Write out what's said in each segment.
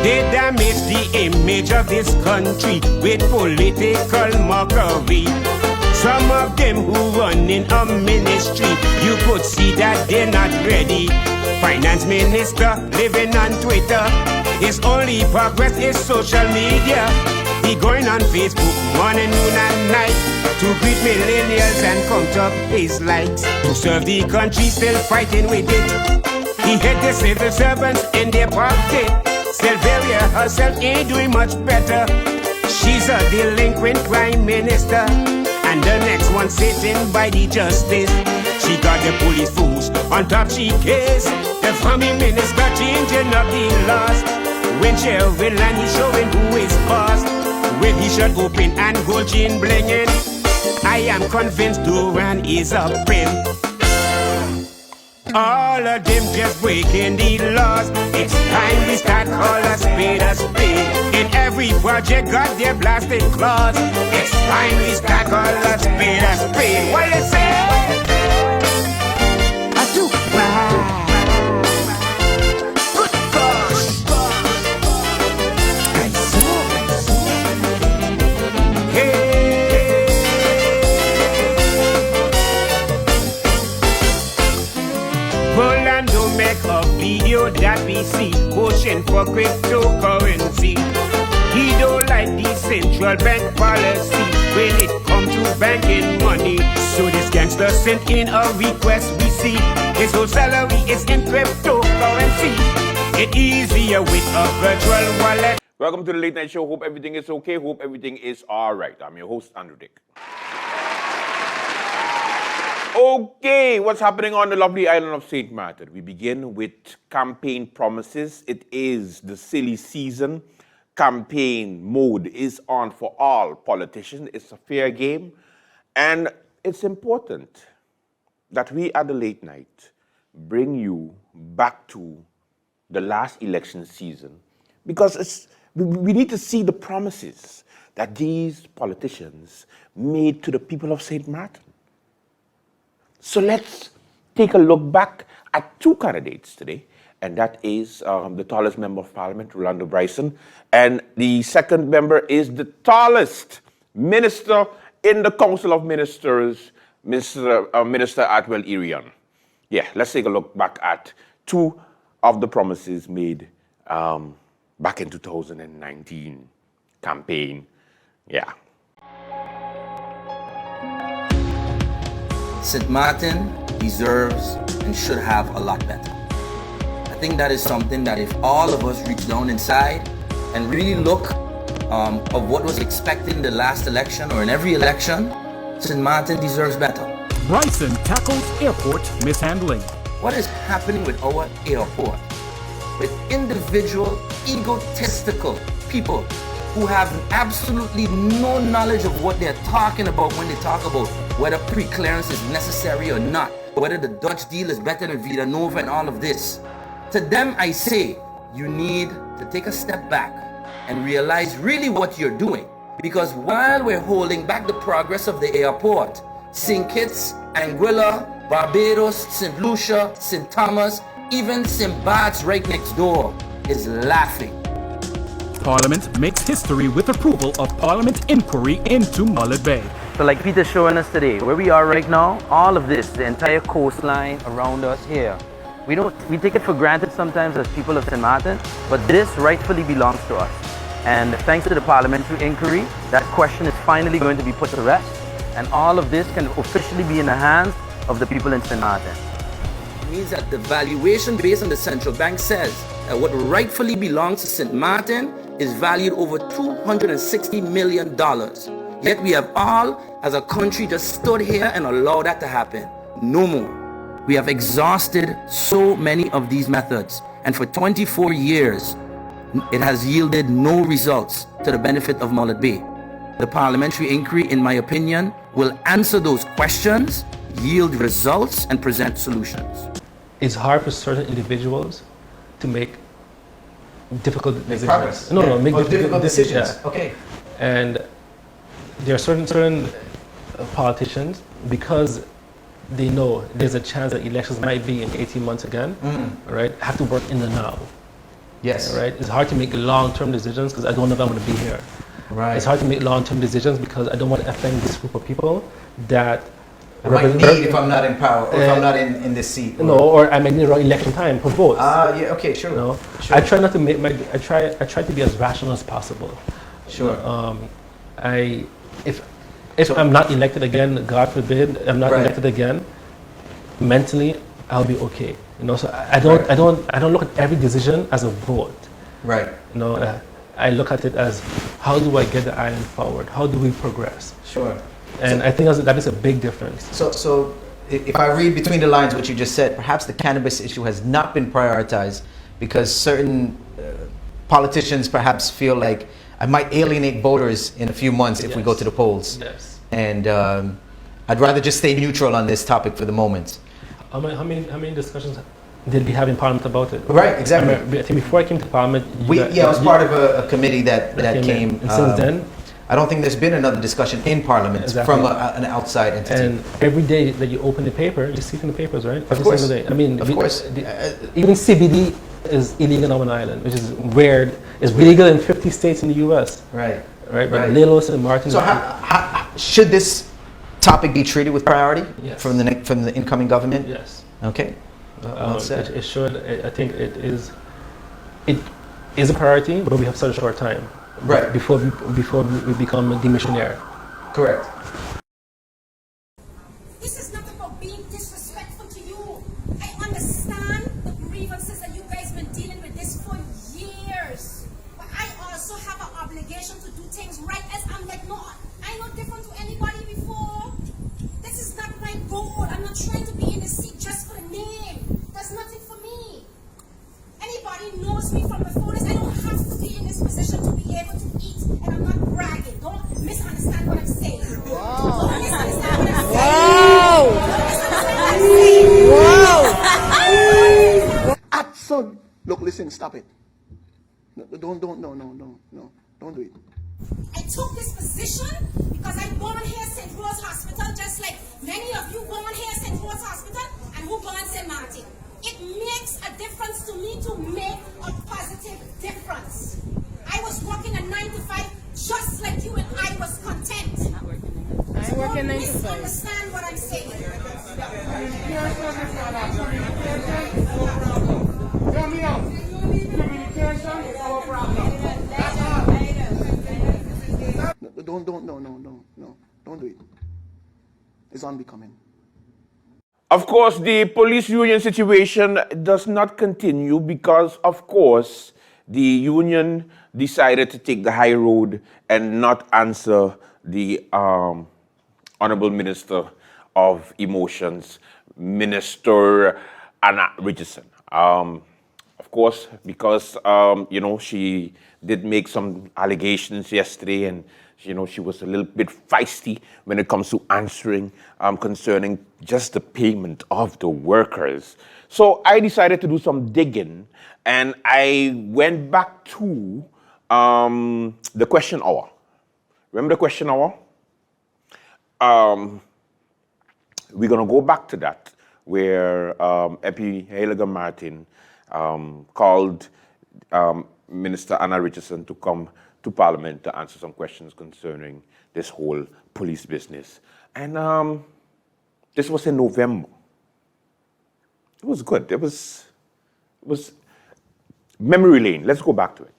They damage the image of this country with political mockery. Some of them who run in a ministry, you could see that they're not ready. Finance minister living on Twitter. His only progress is social media. He going on Facebook morning, noon and night to greet millennials and count up his likes. To serve the country, still fighting with it. He had the civil servants in their pocket. Sylvia herself ain't doing much better. She's a delinquent prime minister, and the next one sitting by the justice. She got the police fools on top she case. The farming minister changing up the laws. When Sherwin land he's showing who is boss. With his shirt open and gold chain blinging, I am convinced Duran is a pimp. All of them just breaking the laws. It's time we start call a spade a spade. In every project got their blasted claws. It's time we start call a spade. What you say? I do. Good gosh. I saw. Hey. Rolando make a video that we see pushing for cryptocurrency. He don't like the central bank policy when it comes to banking money. So this gangster sent in a request we see. His whole salary is in cryptocurrency. It's easier with a virtual wallet. Welcome to the Late Night Show. Hope everything is okay. Hope everything is all right. I'm your host, Andrew Dick. Okay, what's happening on the lovely island of St. Martin? We begin with campaign promises. It is the silly season. Campaign mode is on for all politicians. It's a fair game. And it's important that we at the Late Night bring you back to the last election season, because we need to see the promises that these politicians made to the people of St. Martin. So let's take a look back at two candidates today, and that is the tallest member of parliament, Rolando Bryson, and the second member is the tallest minister in the Council of Ministers, Minister Atwell Irion. Yeah, let's take a look back at two of the promises made back in 2019 campaign. Yeah. St. Martin deserves and should have a lot better. I think that is something that if all of us reach down inside and really look of what was expected in the last election or in every election, St. Martin deserves better. Bryson tackles airport mishandling. What is happening with our airport? With individual, egotistical people who have absolutely no knowledge of what they're talking about when they talk about whether pre-clearance is necessary or not, whether the Dutch deal is better than Vida Nova and all of this. To them, I say, you need to take a step back and realize really what you're doing. Because while we're holding back the progress of the airport, St. Kitts, Anguilla, Barbados, St. Lucia, St. Thomas, even St. Bart's right next door is laughing. Parliament makes history with approval of Parliament inquiry into Mullet Bay. So like Peter's showing us today, where we are right now, all of this, the entire coastline around us here, we take it for granted sometimes as people of St. Martin, but this rightfully belongs to us. And thanks to the parliamentary inquiry, that question is finally going to be put to rest, and all of this can officially be in the hands of the people in St. Martin. It means that the valuation based on the central bank says that what rightfully belongs to St. Martin is valued over $260 million. Yet we have all, as a country, just stood here and allowed that to happen. No more. We have exhausted so many of these methods, and for 24 years, it has yielded no results to the benefit of Mullet Bay. The parliamentary inquiry, in my opinion, will answer those questions, yield results, and present solutions. It's hard for certain individuals to make difficult decisions. Progress. Make difficult decisions. Yeah. Okay. And there are certain politicians, because they know there's a chance that elections might be in 18 months again, right, have to work in the now. Yes. Right? It's hard to make long-term decisions because I don't know if I'm going to be here. Right. It's hard to make long-term decisions because I don't want to offend this group of people that I might need if I'm not in power, or if I'm not in this seat. No, or I might need around election time for votes. Yeah, okay, sure. You know? Sure. I try not to make I try to be as rational as possible. Sure. If I'm not elected again, God forbid, I'm not elected again, mentally I'll be okay. You know, so I don't look at every decision as a vote. Right. You know, I look at it as how do I get the island forward? How do we progress? Sure. And I think that is a big difference. So if I read between the lines what you just said, perhaps the cannabis issue has not been prioritized because certain politicians perhaps feel like I might alienate voters in a few months if we go to the polls. Yes. And I'd rather just stay neutral on this topic for the moment. How many discussions did we have in Parliament about it? Right, exactly. I think before I came to Parliament, I was part of a committee that came. And since then, I don't think there's been another discussion in Parliament from an outside entity. And every day that you open the paper, you see it in the papers, right? Of course. Single day. I mean, of course. Even CBD is illegal on an island, which is weird. It's legal in 50 states in the U.S. Right. Right. But Lilos and Martin. So how should this topic be treated with priority from the incoming government? Yes. Okay. Well said. It should. I think it is. It is a priority, but we have such a short time. Right. Before we become a demissionaire. Correct. This is not about being disrespectful to you. I understand the grievances that you guys been dealing with this for years. But I also have an obligation to do things right as I'm not different to anybody before. This is not my goal. I'm not trying to be in the seat just for the name. That's nothing for me. Anybody knows me from before this. I don't have to be in this position to be able to eat, and I'm not bragging. Don't misunderstand what I'm saying. Don't misunderstand what I'm saying. Son, look, listen, stop it. No, don't do it. I took this position because I born here at St. Rose Hospital, just like many of you born here at St. Rose Hospital and who born St. Martin. It makes a difference to me to make a positive difference. I was working a 9 to 5 just like you, and I was content. I work a 9 to 5. Understand what I'm saying? Don't do it. It's unbecoming. Of course, the police union situation does not continue because, of course, the union decided to take the high road and not answer the Honorable Minister of Emotions, Minister Anna Richardson. Of course, because, she did make some allegations yesterday, and she was a little bit feisty when it comes to answering concerning just the payment of the workers. So I decided to do some digging, and I went back to the question hour. Remember the question hour? We're going to go back to that, where Epi Heiliger Martin called Minister Anna Richardson to come to Parliament to answer some questions concerning this whole police business. And this was in November. It was good. It was memory lane. Let's go back to it.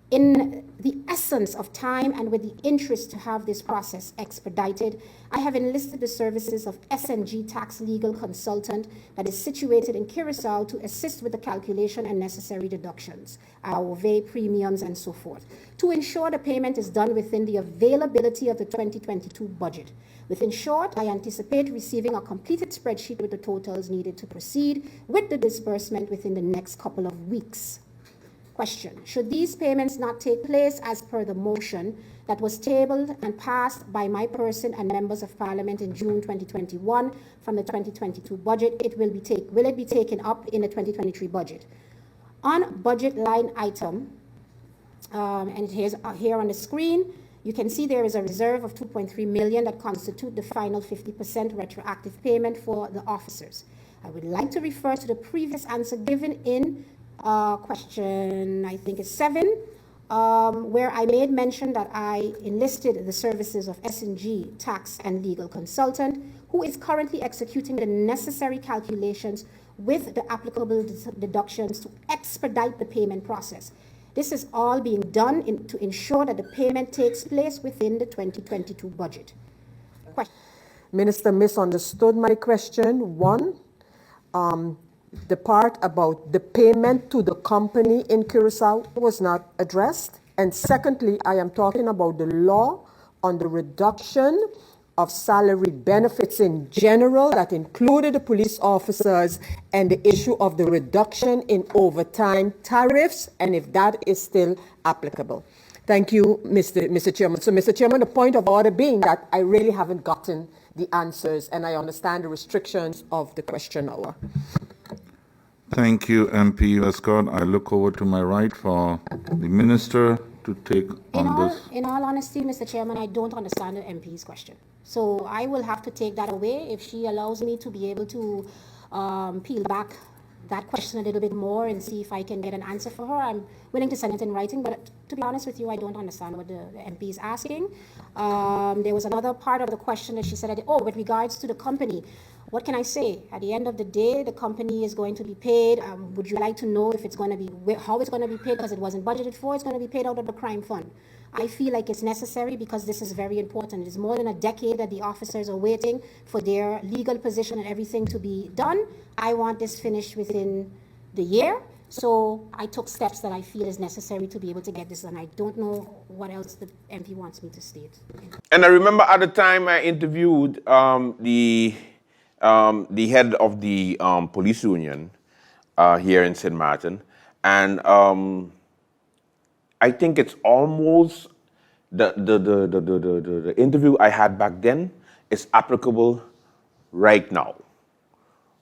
In the essence of time and with the interest to have this process expedited, I have enlisted the services of SNG Tax Legal Consultant that is situated in Curacao to assist with the calculation and necessary deductions, our premiums and so forth, to ensure the payment is done within the availability of the 2022 budget. Within short, I anticipate receiving a completed spreadsheet with the totals needed to proceed with the disbursement within the next couple of weeks. Question: should these payments not take place as per the motion that was tabled and passed by my person and members of Parliament in June 2021 from the 2022 budget, will it be taken up in the 2023 budget? On budget line item, and it is here on the screen, you can see there is a reserve of 2.3 million that constitute the final 50% retroactive payment for the officers. I would like to refer to the previous answer given in question, I think it's 7, where I made mention that I enlisted the services of S&G tax and legal consultant, who is currently executing the necessary calculations with the applicable deductions to expedite the payment process. This is all being done to ensure that the payment takes place within the 2022 budget. Minister misunderstood my question. One, the part about the payment to the company in Curacao was not addressed. And secondly, I am talking about the law on the reduction of salary benefits in general that included the police officers and the issue of the reduction in overtime tariffs, and if that is still applicable. Thank you, Mr. Chairman. So, Mr. Chairman, the point of order being that I really haven't gotten the answers, and I understand the restrictions of the question hour. Thank you, MP Westcott. I look over to my right for the minister to take on this. In all honesty, Mr. Chairman, I don't understand the MP's question. So I will have to take that away if she allows me to be able to peel back that question a little bit more and see if I can get an answer for her. I'm willing to send it in writing, but to be honest with you, I don't understand what the MP is asking. There was another part of the question that she said, with regards to the company, what can I say? At the end of the day, the company is going to be paid. Would you like to know if it's going to be, how it's going to be paid? Because it wasn't budgeted for, it's going to be paid out of the crime fund. I feel like it's necessary because this is very important. It is more than a decade that the officers are waiting for their legal position and everything to be done. I want this finished within the year. So I took steps that I feel is necessary to be able to get this done. I don't know what else the MP wants me to state. And I remember at the time I interviewed the head of the police union here in St. Martin, and I think it's almost the interview I had back then is applicable right now,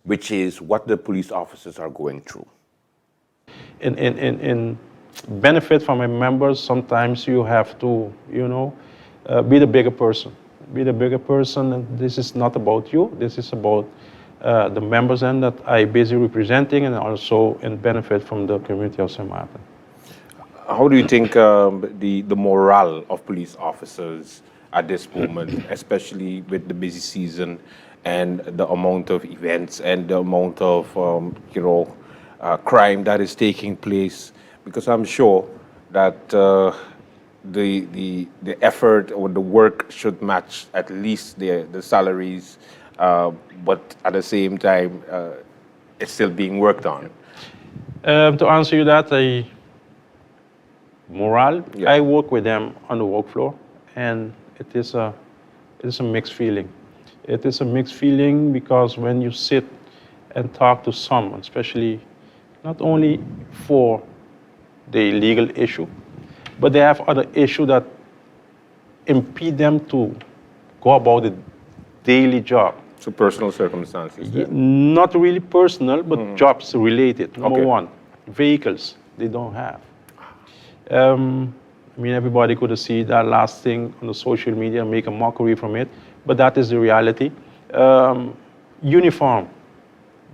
which is what the police officers are going through. In benefit from a member, sometimes you have to, be the bigger person. Be the bigger person, and this is not about you. This is about the members and that I basically representing, and also in benefit from the community of St. Martin. How do you think the morale of police officers at this moment, especially with the busy season and the amount of events and the amount of crime that is taking place? Because I'm sure that the effort or the work should match at least the salaries, but at the same time, it's still being worked on. To answer you that, morale, yeah. I work with them on the work floor, and it is a mixed feeling. It is a mixed feeling because when you sit and talk to someone, especially not only for the legal issue, but they have other issues that impede them to go about the daily job. So personal circumstances? Yeah, not really personal, but jobs related. Number one, vehicles they don't have. Everybody could have seen that last thing on the social media, make a mockery from it, but that is the reality. Uniform,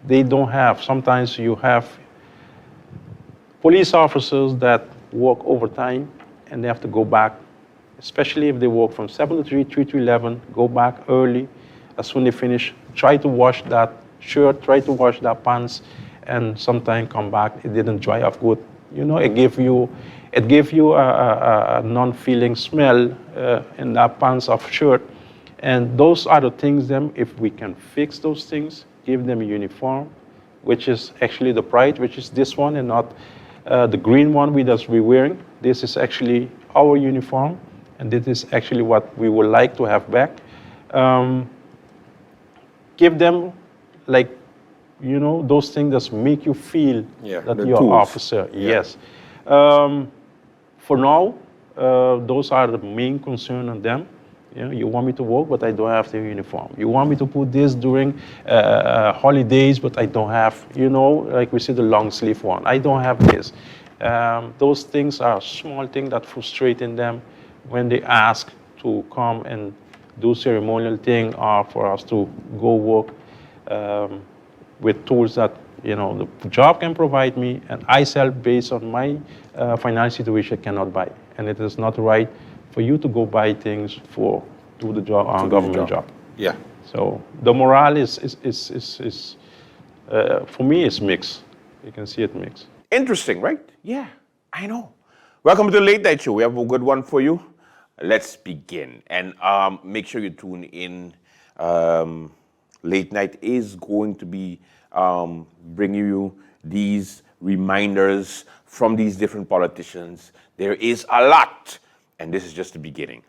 they don't have. Sometimes you have police officers that work overtime and they have to go back, especially if they work from 7 to 3, 3 to 11, go back early. As soon as they finish, try to wash that shirt, try to wash that pants, and sometimes come back, it didn't dry off good. It gave you a non-feeling smell in that pants of shirt. And those are the things, if we can fix those things, give them a uniform, which is actually the pride, which is this one and not the green one we're wearing. This is actually our uniform, and this is actually what we would like to have back. Give them, those things that make you feel that you're an officer. Yeah. Yes. For now, those are the main concern on them. You want me to work, but I don't have the uniform. You want me to put this during holidays, but I don't have, like we see the long sleeve one. I don't have this. Those things are small things that frustrating them when they ask to come and do ceremonial thing or for us to go work with tools that the job can provide me, and I sell based on my financial situation, cannot buy. And it is not right for you to go buy things to do the job on government job. Yeah. So the morale is for me, it's mixed. You can see it mixed. Interesting, right? Yeah, I know. Welcome to the Late Night Show. We have a good one for you. Let's begin. And make sure you tune in. Late Night is going to be bringing you these reminders from these different politicians. There is a lot, and this is just the beginning.